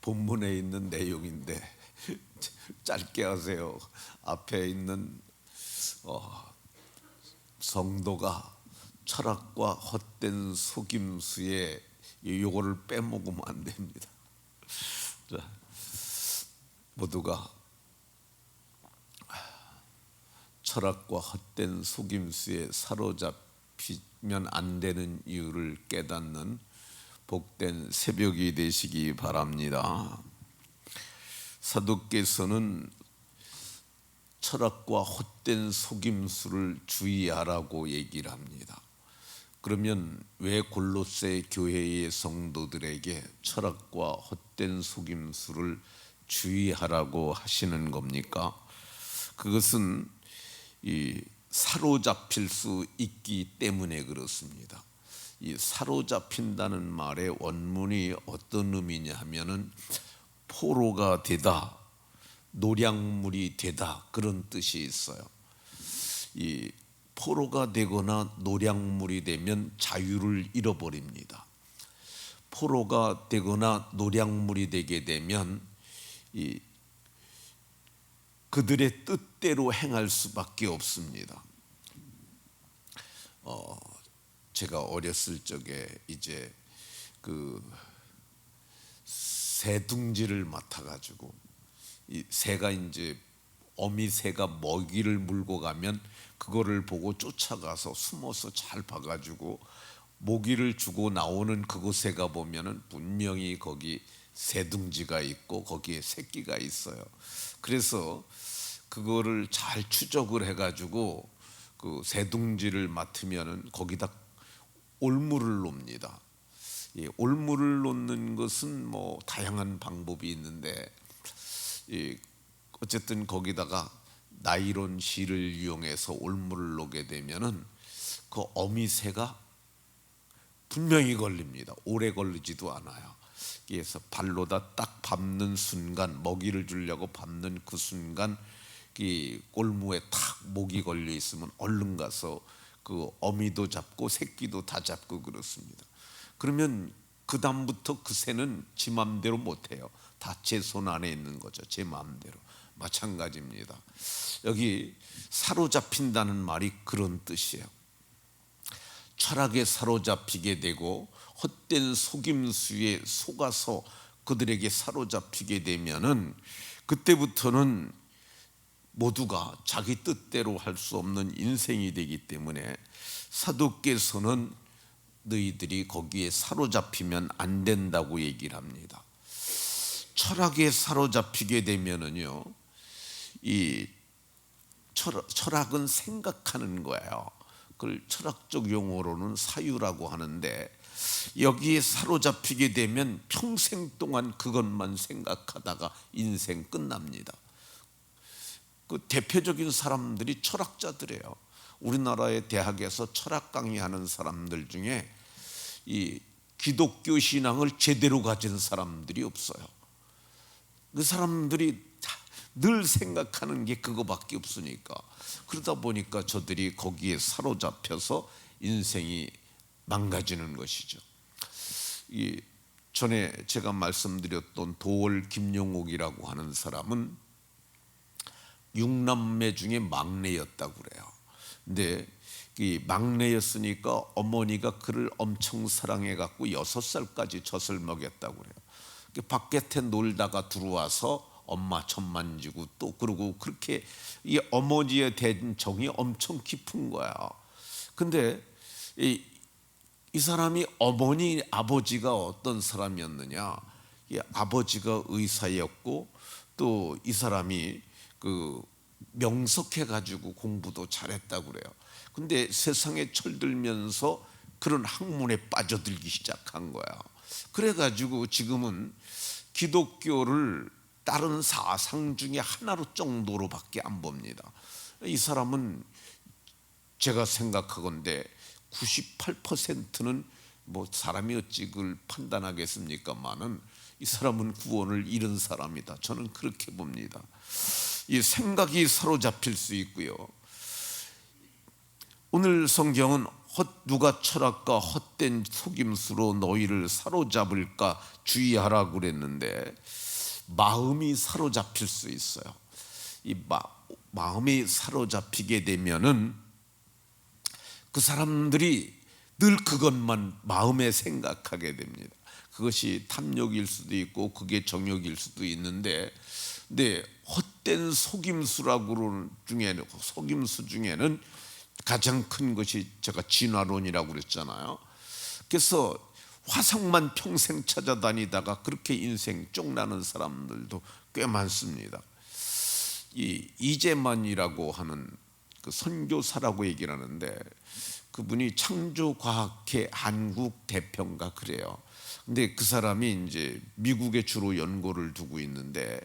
본문에 있는 내용인데 짧게 하세요. 앞에 있는 성도가 철학과 헛된 속임수에 요거를 빼먹으면 안 됩니다. 자, 모두가 철학과 헛된 속임수에 사로잡히면 안 되는 이유를 깨닫는 복된 새벽이 되시기 바랍니다. 사도께서는 철학과 헛된 속임수를 주의하라고 얘기를 합니다. 그러면 왜 골로새 교회의 성도들에게 철학과 헛된 속임수를 주의하라고 하시는 겁니까? 그것은 사로잡힐 수 있기 때문에 그렇습니다. 이 사로잡힌다는 말의 원문이 어떤 의미냐 하면은 포로가 되다, 노략물이 되다, 그런 뜻이 있어요. 이 포로가 되거나 노략물이 되면 자유를 잃어버립니다. 포로가 되거나 노략물이 되게 되면 그들의 뜻대로 행할 수밖에 없습니다. 제가 어렸을 적에 이제 그 새둥지를 맡아가지고 이 새가 이제 어미 새가 먹이를 물고 가면 그거를 보고 쫓아가서 숨어서 잘 봐가지고 먹이를 주고 나오는 그곳에 가 보면은 분명히 거기 새둥지가 있고 거기에 새끼가 있어요. 그래서 그거를 잘 추적을 해가지고 그 새둥지를 맡으면은 거기다 올무를 놓습니다. 올무를 놓는 것은 뭐 다양한 방법이 있는데 어쨌든 거기다가 나일론 실을 이용해서 올무를 놓게 되면은 그 어미새가 분명히 걸립니다. 오래 걸리지도 않아요. 그래서 발로다 딱 밟는 순간, 먹이를 주려고 밟는 그 순간 이 올무에 탁 목이 걸려 있으면 얼른 가서 그 어미도 잡고 새끼도 다 잡고 그렇습니다. 그러면 그 다음부터 그 새는 지 마음대로 못해요. 다 제 손 안에 있는 거죠. 제 마음대로. 마찬가지입니다. 여기 사로잡힌다는 말이 그런 뜻이에요. 철학에 사로잡히게 되고 헛된 속임수에 속아서 그들에게 사로잡히게 되면은 그때부터는 모두가 자기 뜻대로 할 수 없는 인생이 되기 때문에 사도께서는 너희들이 거기에 사로잡히면 안 된다고 얘기를 합니다. 철학에 사로잡히게 되면은요, 이 철학은 생각하는 거예요. 그걸 철학적 용어로는 사유라고 하는데 여기에 사로잡히게 되면 평생 동안 그것만 생각하다가 인생 끝납니다. 그 대표적인 사람들이 철학자들이에요. 우리나라의 대학에서 철학 강의하는 사람들 중에 이 기독교 신앙을 제대로 가진 사람들이 없어요. 그 사람들이 늘 생각하는 게 그거밖에 없으니까 그러다 보니까 저들이 거기에 사로잡혀서 인생이 망가지는 것이죠. 이 전에 제가 말씀드렸던 도월 김용옥이라고 하는 사람은 6남매 중에 막내였다고 그래요. 근데 이 막내였으니까 어머니가 그를 엄청 사랑해 갖고 6살까지 젖을 먹였다고 그래요. 바깥에 놀다가 들어와서 엄마 젖 만지고 또 그러고 그렇게 이 어머니에 대한 정이 엄청 깊은 거야. 근데 이 사람이 어머니 아버지가 어떤 사람이었느냐? 이 아버지가 의사였고 또 이 사람이 그 명석해 가지고 공부도 잘했다고 그래요. 근데 세상에 철들면서 그런 학문에 빠져들기 시작한 거야. 그래 가지고 지금은 기독교를 다른 사상 중에 하나로 정도로밖에 안 봅니다. 이 사람은 제가 생각하건대 98%는 뭐 사람이 어찌 그걸 판단하겠습니까만은 이 사람은 구원을 잃은 사람이다. 저는 그렇게 봅니다. 이 생각이 사로잡힐 수 있고요. 오늘 성경은 누가 철학과 헛된 속임수로 너희를 사로잡을까 주의하라고 그랬는데, 마음이 사로잡힐 수 있어요. 이 마음이 사로잡히게 되면은 그 사람들이 늘 그것만 마음에 생각하게 됩니다. 그것이 탐욕일 수도 있고 그게 정욕일 수도 있는데, 근데 헛된 속임수라고 중에는, 속임수 중에는 가장 큰 것이 제가 진화론이라고 그랬잖아요. 그래서 화성만 평생 찾아다니다가 그렇게 인생 쪽나는 사람들도 꽤 많습니다. 이 이재만이라고 하는 그 선교사라고 얘기를 하는데, 그분이 창조과학회 한국 대표인가 그래요. 근데 그 사람이 이제 미국에 주로 연고를 두고 있는데,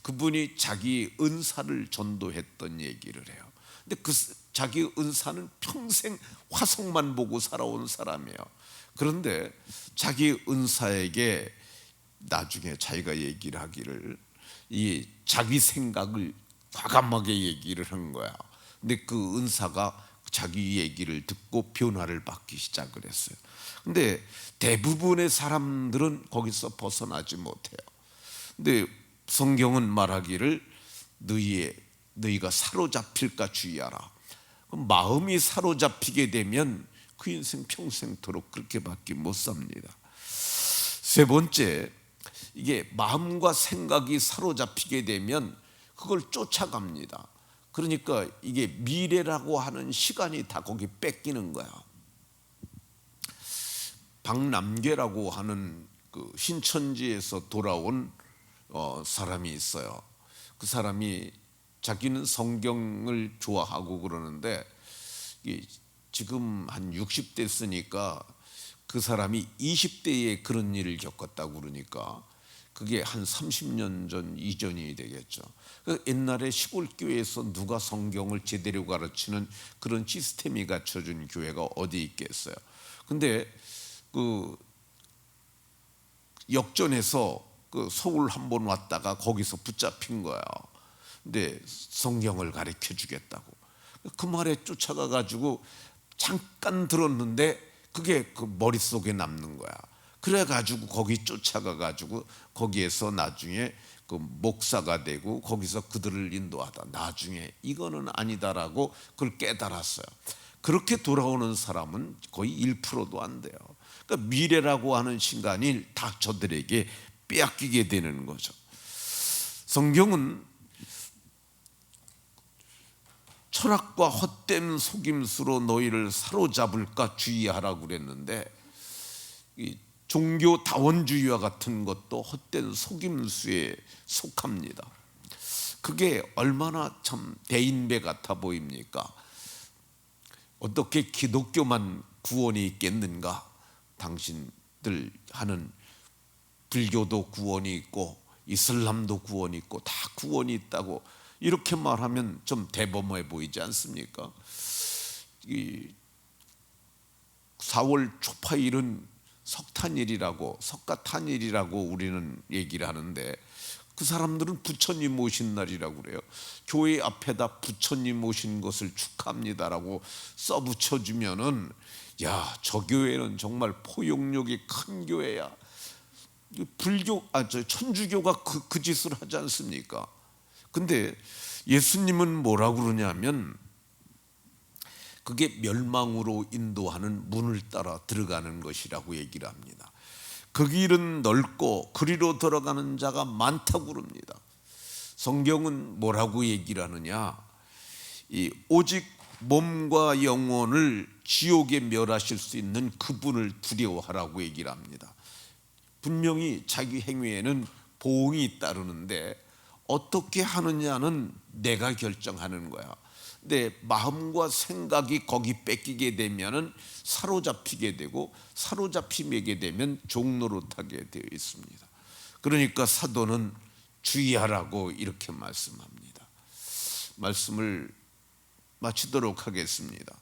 그분이 자기 은사를 전도했던 얘기를 해요. 근데 그 자기 은사는 평생 화성만 보고 살아온 사람이에요. 그런데 자기 은사에게 나중에 자기가 얘기를 하기를, 이 자기 생각을 과감하게 얘기를 한 거야. 근데 그 은사가 자기 얘기를 듣고 변화를 받기 시작을 했어요. 근데 대부분의 사람들은 거기서 벗어나지 못해요. 근데 성경은 말하기를 너희가 사로잡힐까 주의하라. 그럼 마음이 사로잡히게 되면 그 인생 평생토록 그렇게밖에 못 삽니다. 세 번째, 이게 마음과 생각이 사로잡히게 되면 그걸 쫓아갑니다. 그러니까 이게 미래라고 하는 시간이 다 거기 뺏기는 거야. 박남계라고 하는 그 신천지에서 돌아온 사람이 있어요. 그 사람이 자기는 성경을 좋아하고 그러는데, 지금 한 60대 쓰니까 그 사람이 20대에 그런 일을 겪었다고 그러니까 그게 한 30년 전 이전이 되겠죠. 옛날에 시골 교회에서 누가 성경을 제대로 가르치는 그런 시스템이 갖춰진 교회가 어디 있겠어요. 근데 그 역전해서 그 서울 한번 왔다가 거기서 붙잡힌 거야. 근데 성경을 가르쳐 주겠다고. 그 말에 쫓아가 가지고 잠깐 들었는데 그게 그 머릿속에 남는 거야. 그래 가지고 거기 쫓아가 가지고 거기에서 나중에 그 목사가 되고 거기서 그들을 인도하다 나중에 이거는 아니다라고 그걸 깨달았어요. 그렇게 돌아오는 사람은 거의 1%도 안 돼요. 그러니까 미래라고 하는 시간이 다 저들에게 빼앗기게 되는 거죠. 성경은 철학과 헛된 속임수로 너희를 사로잡을까 주의하라고 그랬는데, 이 종교 다원주의와 같은 것도 헛된 속임수에 속합니다. 그게 얼마나 참 대인배 같아 보입니까? 어떻게 기독교만 구원이 있겠는가? 당신들 하는 불교도 구원이 있고 이슬람도 구원이 있고 다 구원이 있다고 이렇게 말하면 좀 대범해 보이지 않습니까? 이 4월 초파일은 석탄일이라고 석가탄일이라고 우리는 얘기를 하는데, 그 사람들은 부처님 모신 날이라고 그래요. 교회 앞에다 부처님 모신 것을 축하합니다라고 써붙여주면은, 야, 저 교회는 정말 포용력이 큰 교회야. 천주교가 그 짓을 하지 않습니까? 근데 예수님은 뭐라고 그러냐면, 그게 멸망으로 인도하는 문을 따라 들어가는 것이라고 얘기를 합니다. 그 길은 넓고 그리로 들어가는 자가 많다고 그럽니다. 성경은 뭐라고 얘기를 하느냐, 오직 몸과 영혼을 지옥에 멸하실 수 있는 그분을 두려워하라고 얘기를 합니다. 분명히 자기 행위에는 보응이 따르는데 어떻게 하느냐는 내가 결정하는 거야. 내 마음과 생각이 거기 뺏기게 되면은 사로잡히게 되고, 사로잡히게 되면 종노릇하게 되어 있습니다. 그러니까 사도는 주의하라고 이렇게 말씀합니다. 말씀을 마치도록 하겠습니다.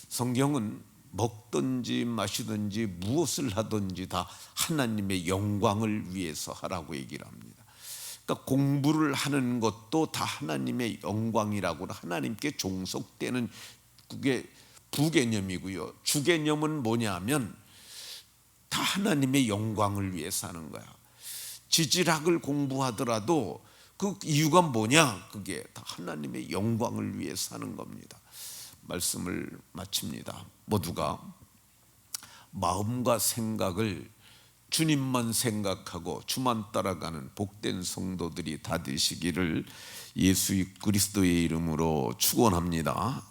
성경은 먹든지 마시든지 무엇을 하든지 다 하나님의 영광을 위해서 하라고 얘기를 합니다. 그러니까 공부를 하는 것도 다 하나님의 영광이라고, 하나님께 종속되는 그게 부개념이고요. 주개념은 뭐냐면 다 하나님의 영광을 위해 사는 거야. 지질학을 공부하더라도 그 이유가 뭐냐? 그게 다 하나님의 영광을 위해 사는 겁니다. 말씀을 마칩니다. 모두가 마음과 생각을 주님만 생각하고 주만 따라가는 복된 성도들이 다 되시기를 예수 그리스도의 이름으로 축원합니다.